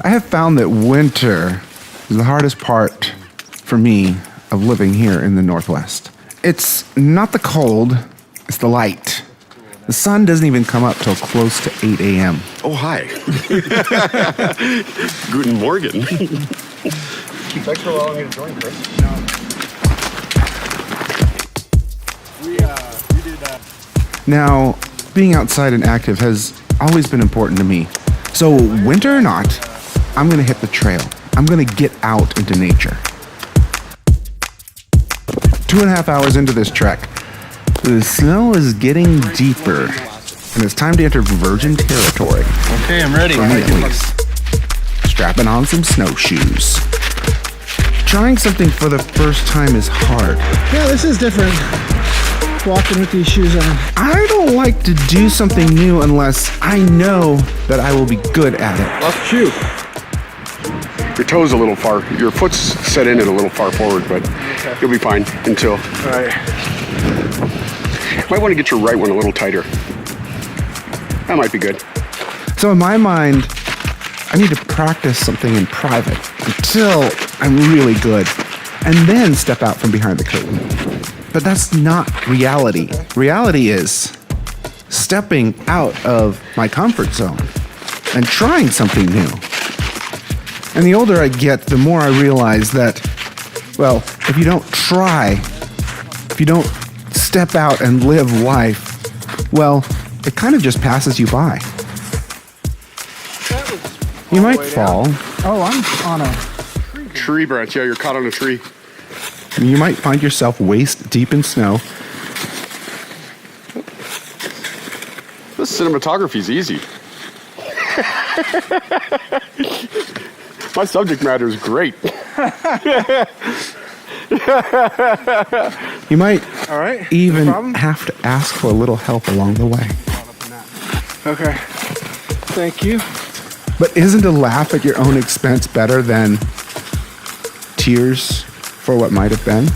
I have found that winter is the hardest part for me of living here in the Northwest. It's not the cold, it's the light. The sun doesn't even come up till close to 8 a.m. Oh, hi. Guten Morgen. Thanks for allowing me to join, Chris. We did that. Now, being outside and active has always been important to me. So, winter or not, I'm gonna hit the trail. I'm gonna get out into nature. 2.5 hours into this trek, the snow is getting deeper, and it's time to enter virgin territory. Okay, I'm ready. For me at least. Strapping on some snowshoes. Trying something for the first time is hard. Yeah, this is different. Walking with these shoes on. I don't like to do something new unless I know that I will be good at it. Left shoe. Your toe's a little far. Your foot's set in it a little far forward, but you'll be fine until. All right. Might want to get your right one a little tighter. That might be good. So in my mind, I need to practice something in private until I'm really good, and then step out from behind the curtain. But that's not reality. Reality is stepping out of my comfort zone and trying something new. And the older I get, the more I realize that, well, if you don't try, if you don't step out and live life, well, it kind of just passes you by. You might fall. Oh, I'm on a Tree branch. Yeah, you're caught on a tree. You might find yourself waist deep in snow. This cinematography's easy. My subject matter is great. You might All right. even No problem. have to ask for a little help along the way. Okay. Thank you. But isn't a laugh at your own expense better than tears for what might have been?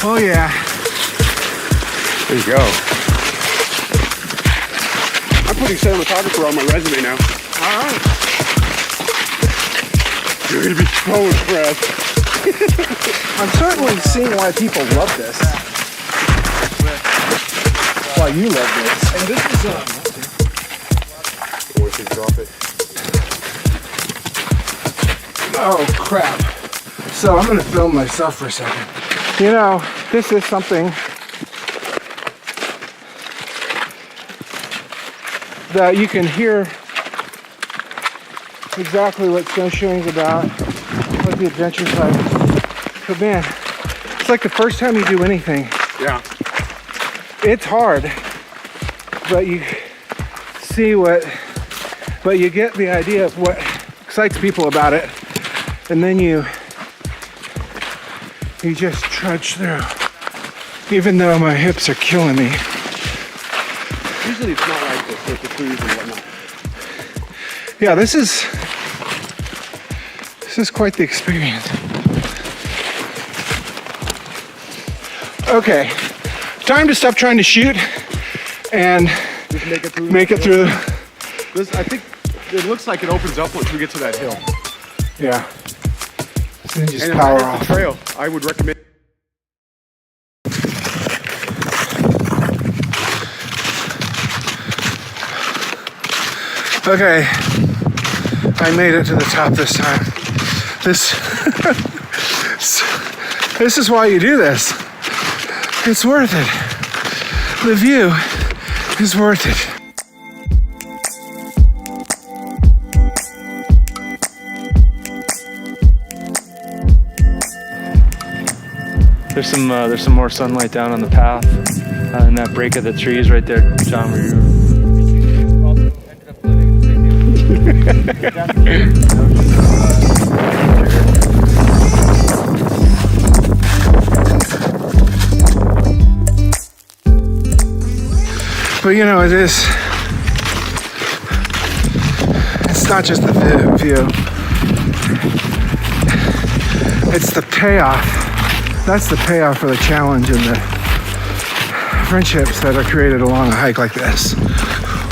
Oh yeah. There you go. I'm putting cinematographer on my resume now. All right. You're gonna be so impressed. I'm certainly seeing why people love this. Why you love this. And this is Once you drop it. Oh crap. So I'm gonna film myself for a second. You know, this is something that you can hear exactly what snowshoeing is about, what the adventure's like. But man, it's like the first time you do anything. Yeah. It's hard, but you see but you get the idea of what excites people about it, and then you just trudge through, even though my hips are killing me. Usually it's not like this with the trees and whatnot. Yeah, this is quite the experience. Okay, time to stop trying to shoot and Just make it through. make it through. This, I think it looks like it opens up once we get to that hill. Yeah. So just And power if I hit off. the trail, I would recommend. Okay, I made it to the top this time. This is why you do this. It's worth it. The view is worth it. There's some more sunlight down on the path, and that break of the trees right there, John. Where you also ended up living in the same But you know, it's not just the view. It's the payoff. That's the payoff for the challenge and the friendships that are created along a hike like this.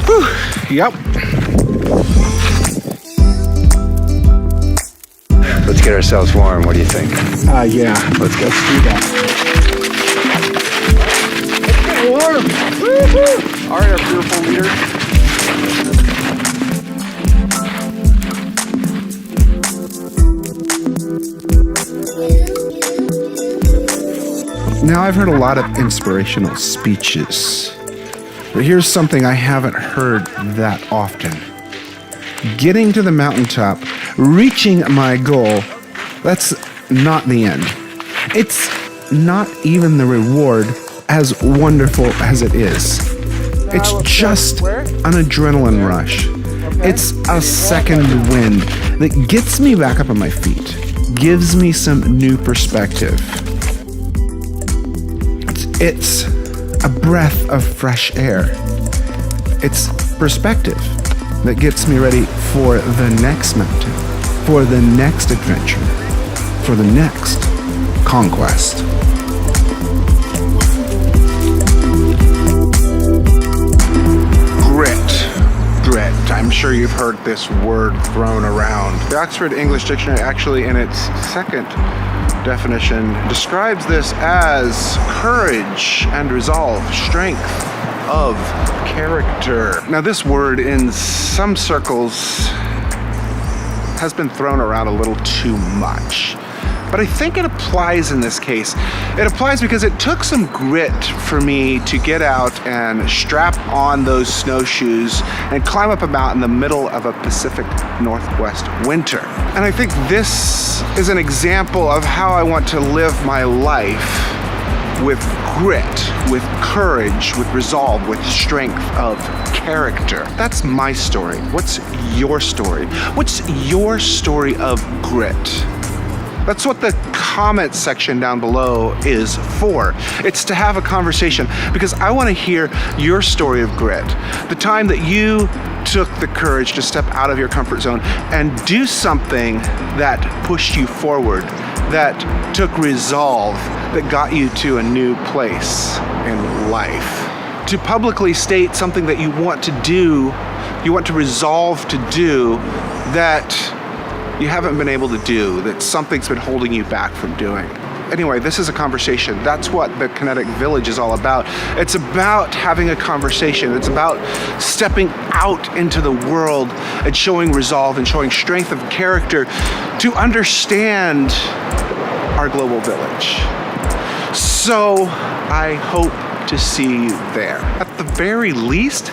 Whew. Yep. Let's get ourselves warm. What do you think? Yeah. Let's go. Do that. It's getting warm. Woo-hoo. All right, our fearful leader. Now, I've heard a lot of inspirational speeches, but here's something I haven't heard that often. Getting to the mountaintop, reaching my goal, that's not the end. It's not even the reward, as wonderful as it is. It's just an adrenaline rush. It's a second wind that gets me back up on my feet, gives me some new perspective. It's a breath of fresh air. It's perspective that gets me ready for the next mountain, for the next adventure, for the next conquest. Grit. I'm sure you've heard this word thrown around. The Oxford English Dictionary, actually in its second definition, describes this as courage and resolve, strength of character. Now, this word in some circles has been thrown around a little too much, but I think it applies in this case. It applies because it took some grit for me to get out and strap on those snowshoes and climb up a mountain in the middle of a Pacific Northwest winter. And I think this is an example of how I want to live my life, with grit, with courage, with resolve, with strength of character. That's my story. What's your story? What's your story of grit? That's what the comment section down below is for. It's to have a conversation, because I want to hear your story of grit. The time that you took the courage to step out of your comfort zone and do something that pushed you forward, that took resolve, that got you to a new place in life. To publicly state something that you want to do, you want to resolve to do, that you haven't been able to do, that something's been holding you back from doing. Anyway, this is a conversation. That's what the Kinetic Village is all about. It's about having a conversation. It's about stepping out into the world and showing resolve and showing strength of character to understand our global village. So I hope to see you there. At the very least,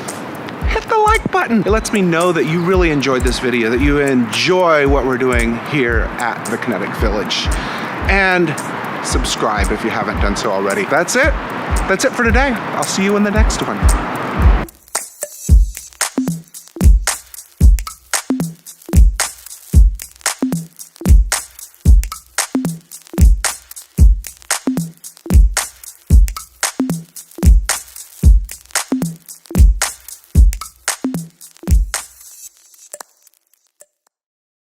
hit the like button. It lets me know that you really enjoyed this video, that you enjoy what we're doing here at the Kinetic Village. And subscribe if you haven't done so already. That's it. That's it for today. I'll see you in the next one.